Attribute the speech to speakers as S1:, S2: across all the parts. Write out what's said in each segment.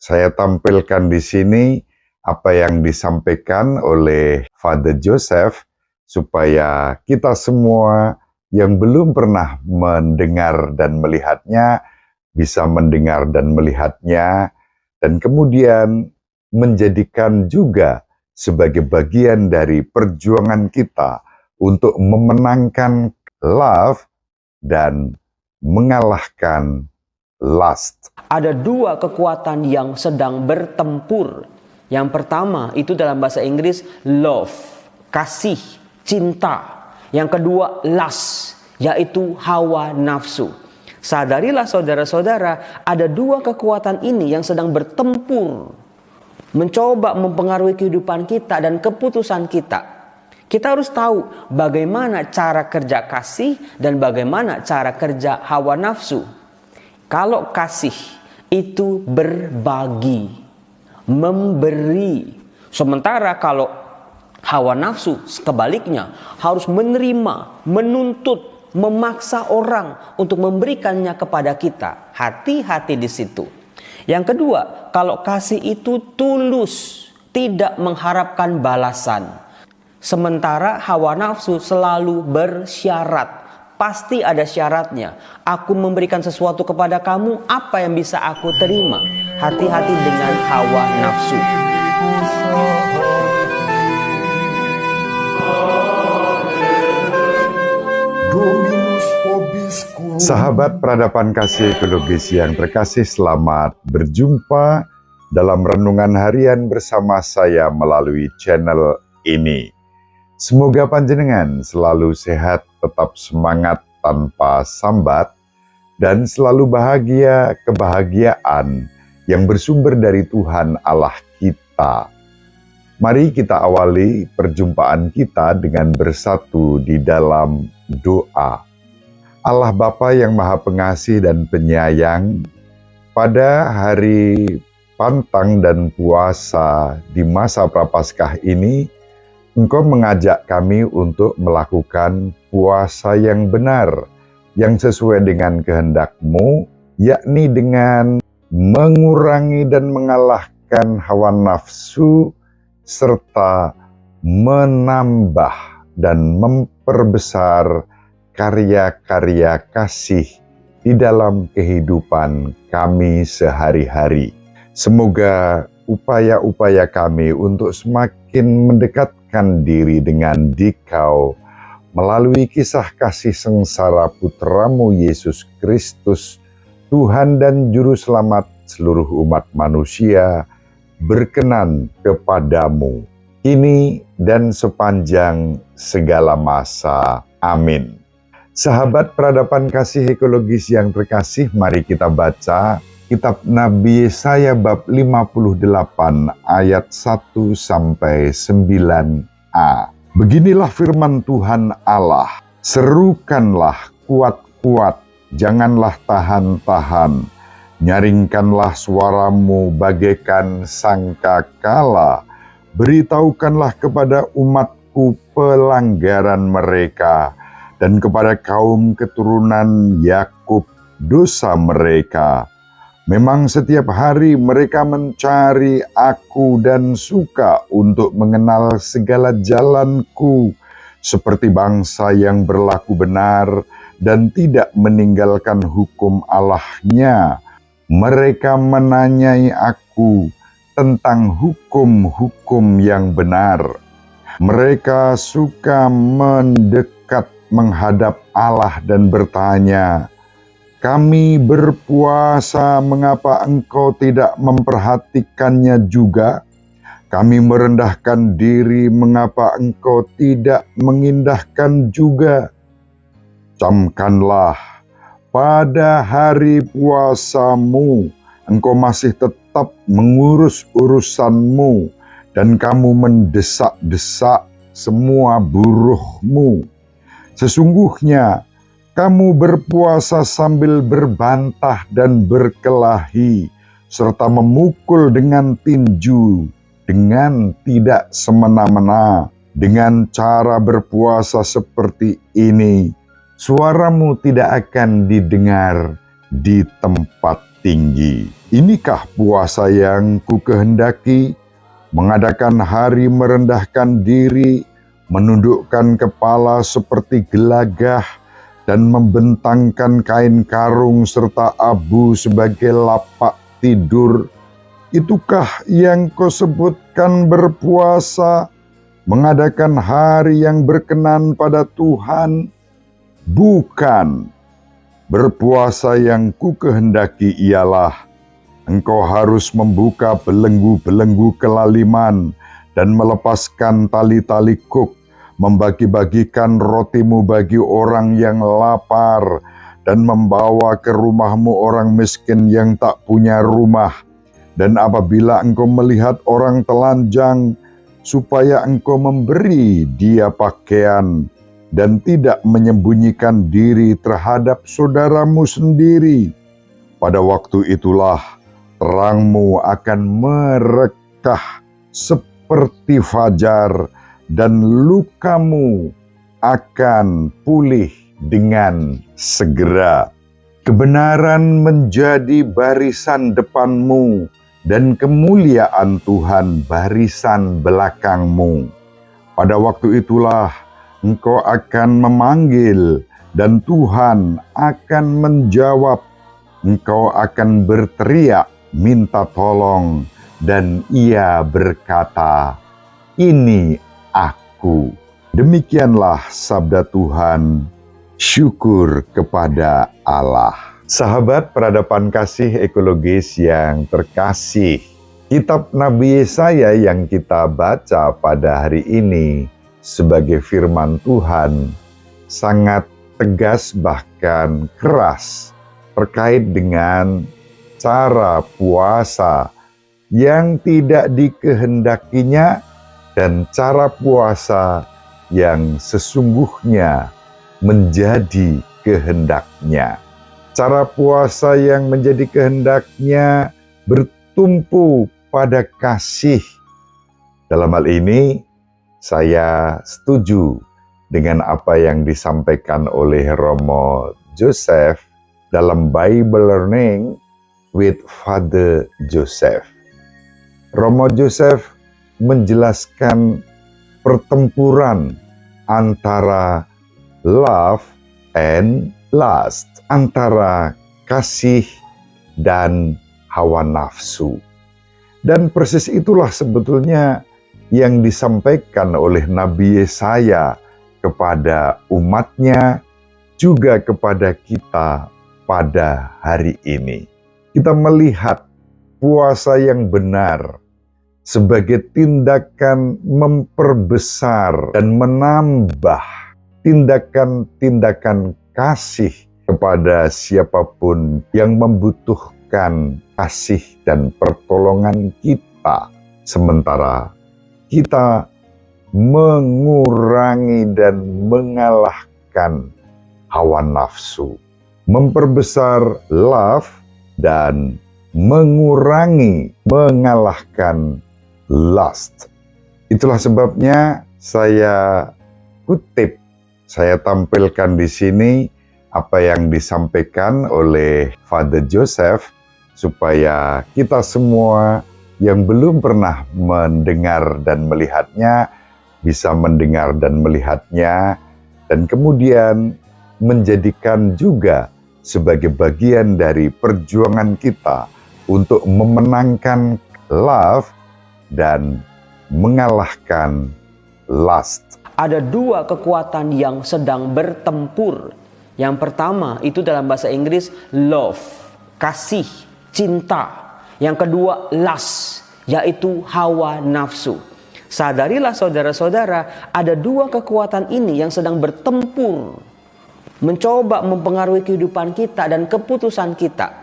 S1: Saya tampilkan di sini apa yang disampaikan oleh Father Joseph supaya kita semua yang belum pernah mendengar dan melihatnya bisa mendengar dan melihatnya, dan kemudian menjadikan juga sebagai bagian dari perjuangan kita untuk memenangkan love dan mengalahkan lust.
S2: Ada dua kekuatan yang sedang bertempur. Yang pertama itu dalam bahasa Inggris love, kasih, cinta. Yang kedua lust, yaitu hawa nafsu. Sadarilah saudara-saudara, ada dua kekuatan ini yang sedang bertempur, mencoba mempengaruhi kehidupan kita dan keputusan kita. Kita harus tahu bagaimana cara kerja kasih dan bagaimana cara kerja hawa nafsu. Kalau kasih itu berbagi, memberi. Sementara kalau hawa nafsu sebaliknya harus menerima, menuntut, memaksa orang untuk memberikannya kepada kita. Hati-hati di situ. Yang kedua, kalau kasih itu tulus, tidak mengharapkan balasan. Sementara hawa nafsu selalu bersyarat. Pasti ada syaratnya. Aku memberikan sesuatu kepada kamu, apa yang bisa aku terima? Hati-hati dengan hawa nafsu.
S1: Sahabat peradaban kasih ekologis yang terkasih, selamat berjumpa dalam renungan harian bersama saya melalui channel ini. Semoga panjenengan selalu sehat, tetap semangat tanpa sambat, dan selalu bahagia kebahagiaan yang bersumber dari Tuhan Allah kita. Mari kita awali perjumpaan kita dengan bersatu di dalam doa. Allah Bapa yang Maha Pengasih dan Penyayang, pada hari pantang dan puasa di masa Prapaskah ini, Engkau mengajak kami untuk melakukan puasa yang benar, yang sesuai dengan kehendak-Mu, yakni dengan mengurangi dan mengalahkan hawa nafsu, serta menambah dan memperbesar karya-karya kasih di dalam kehidupan kami sehari-hari. Semoga upaya-upaya kami untuk semakin mendekatkan diri dengan Dikau melalui kisah kasih sengsara Putramu Yesus Kristus, Tuhan dan Juru Selamat seluruh umat manusia, berkenan kepadamu, kini dan sepanjang segala masa. Amin. Sahabat peradaban kasih ekologis yang terkasih, mari kita baca Kitab Nabi Yesaya bab 58 ayat 1 sampai 9a. Beginilah firman Tuhan Allah, serukanlah kuat-kuat, janganlah tahan-tahan, nyaringkanlah suaramu bagaikan sangkakala, beritahukanlah kepada umatku pelanggaran mereka, dan kepada kaum keturunan Yakub dosa mereka. Memang setiap hari mereka mencari aku dan suka untuk mengenal segala jalanku, seperti bangsa yang berlaku benar dan tidak meninggalkan hukum Allahnya. Mereka menanyai aku tentang hukum-hukum yang benar. Mereka suka mendekat menghadap Allah dan bertanya, kami berpuasa, mengapa engkau tidak memperhatikannya juga? Kami merendahkan diri, mengapa engkau tidak mengindahkan juga? Camkanlah, pada hari puasamu, engkau masih tetap mengurus urusanmu, dan kamu mendesak-desak semua buruhmu. Sesungguhnya, kamu berpuasa sambil berbantah dan berkelahi, serta memukul dengan tinju, dengan tidak semena-mena. Dengan cara berpuasa seperti ini, suaramu tidak akan didengar di tempat tinggi. Inikah puasa yang ku kehendaki, mengadakan hari merendahkan diri, menundukkan kepala seperti gelagah, dan membentangkan kain karung serta abu sebagai lapak tidur. Itukah yang kau sebutkan berpuasa, mengadakan hari yang berkenan pada Tuhan? Bukan. Berpuasa yang ku kehendaki ialah engkau harus membuka belenggu-belenggu kelaliman dan melepaskan tali-tali kuk, membagi-bagikan rotimu bagi orang yang lapar, dan membawa ke rumahmu orang miskin yang tak punya rumah. Dan apabila engkau melihat orang telanjang, supaya engkau memberi dia pakaian, dan tidak menyembunyikan diri terhadap saudaramu sendiri. Pada waktu itulah terangmu akan merekah seperti fajar, dan lukamu akan pulih dengan segera. Kebenaran menjadi barisan depanmu, dan kemuliaan Tuhan barisan belakangmu. Pada waktu itulah engkau akan memanggil, dan Tuhan akan menjawab. Engkau akan berteriak minta tolong, dan Ia berkata, "Ini aku." Demikianlah sabda Tuhan. Syukur kepada Allah. Sahabat peradaban kasih ekologis yang terkasih, kitab Nabi Yesaya yang kita baca pada hari ini sebagai firman Tuhan sangat tegas bahkan keras terkait dengan cara puasa yang tidak dikehendakinya dan cara puasa yang sesungguhnya menjadi kehendaknya. Cara puasa yang menjadi kehendaknya bertumpu pada kasih. Dalam hal ini, saya setuju dengan apa yang disampaikan oleh Romo Joseph dalam Bible Learning with Father Joseph. Romo Joseph menjelaskan pertempuran antara love and lust, antara kasih dan hawa nafsu. Dan persis itulah sebetulnya yang disampaikan oleh Nabi Yesaya kepada umatnya, juga kepada kita pada hari ini. Kita melihat puasa yang benar sebagai tindakan memperbesar dan menambah tindakan-tindakan kasih kepada siapapun yang membutuhkan kasih dan pertolongan kita, sementara kita mengurangi dan mengalahkan hawa nafsu, memperbesar love dan mengurangi, mengalahkan lust. Itulah sebabnya saya kutip, saya tampilkan di sini apa yang disampaikan oleh Father Joseph, supaya kita semua yang belum pernah mendengar dan melihatnya bisa mendengar dan melihatnya, dan kemudian menjadikan juga sebagai bagian dari perjuangan kita untuk memenangkan love dan mengalahkan lust.
S2: Ada dua kekuatan yang sedang bertempur. Yang pertama itu dalam bahasa Inggris love, kasih, cinta. Yang kedua lust, yaitu hawa nafsu. Sadarilah saudara-saudara, ada dua kekuatan ini yang sedang bertempur, mencoba mempengaruhi kehidupan kita dan keputusan kita.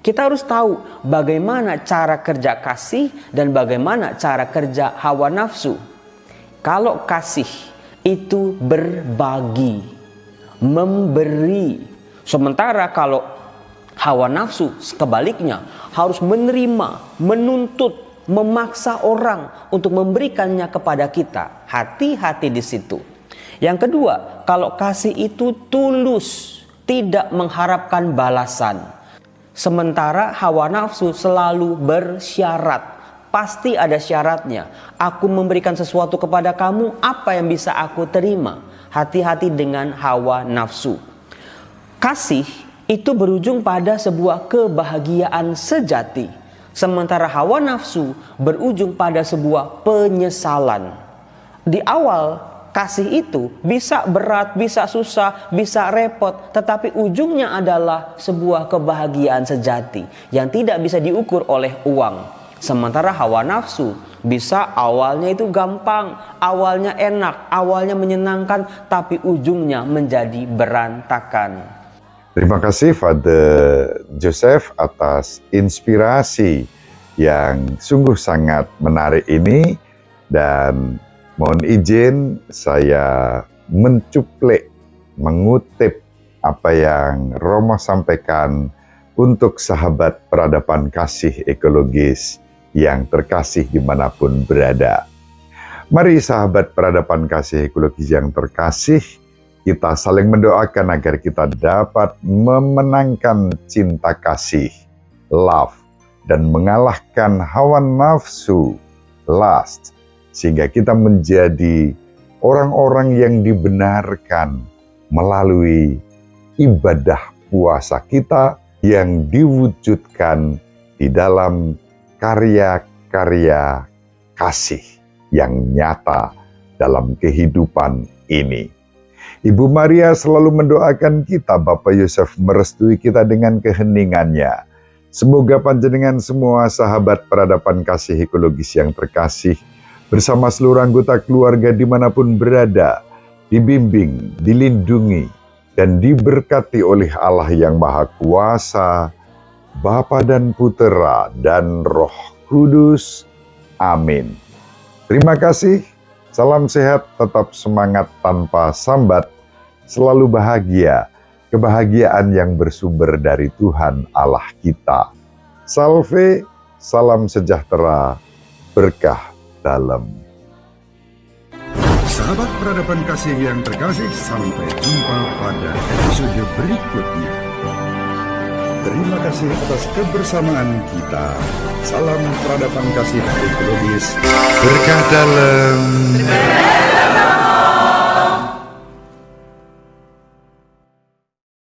S2: Kita harus tahu bagaimana cara kerja kasih dan bagaimana cara kerja hawa nafsu. Kalau kasih itu berbagi, memberi. Sementara kalau hawa nafsu sebaliknya harus menerima, menuntut, memaksa orang untuk memberikannya kepada kita. Hati-hati di situ. Yang kedua, kalau kasih itu tulus, tidak mengharapkan balasan. Sementara hawa nafsu selalu bersyarat. Pasti ada syaratnya. Aku memberikan sesuatu kepada kamu, apa yang bisa aku terima? Hati-hati dengan hawa nafsu. Kasih itu berujung pada sebuah kebahagiaan sejati. Sementara hawa nafsu berujung pada sebuah penyesalan. Di awal kasih itu bisa berat, bisa susah, bisa repot, tetapi ujungnya adalah sebuah kebahagiaan sejati yang tidak bisa diukur oleh uang. Sementara hawa nafsu bisa awalnya itu gampang, awalnya enak, awalnya menyenangkan, tapi ujungnya menjadi berantakan.
S1: Terima kasih Father Joseph atas inspirasi yang sungguh sangat menarik ini, dan mohon izin saya mencuplik, mengutip apa yang Romo sampaikan untuk sahabat peradaban kasih ekologis yang terkasih dimanapun berada. Mari sahabat peradaban kasih ekologis yang terkasih, kita saling mendoakan agar kita dapat memenangkan cinta kasih, love, dan mengalahkan hawa nafsu, lust, sehingga kita menjadi orang-orang yang dibenarkan melalui ibadah puasa kita yang diwujudkan di dalam karya-karya kasih yang nyata dalam kehidupan ini. Ibu Maria selalu mendoakan kita, Bapak Yosef merestui kita dengan keheningannya. Semoga panjenengan semua sahabat peradaban kasih ekologis yang terkasih, bersama seluruh anggota keluarga dimanapun berada, dibimbing, dilindungi, dan diberkati oleh Allah yang Maha Kuasa, Bapa dan Putera dan Roh Kudus. Amin. Terima kasih, salam sehat, tetap semangat tanpa sambat, selalu bahagia, kebahagiaan yang bersumber dari Tuhan Allah kita. Salve, salam sejahtera, berkah dalam.
S3: Sahabat peradaban kasih yang terkasih, sampai jumpa pada episode berikutnya. Terima kasih atas kebersamaan kita. Salam peradaban kasih ekologis.
S1: Berkah dalam.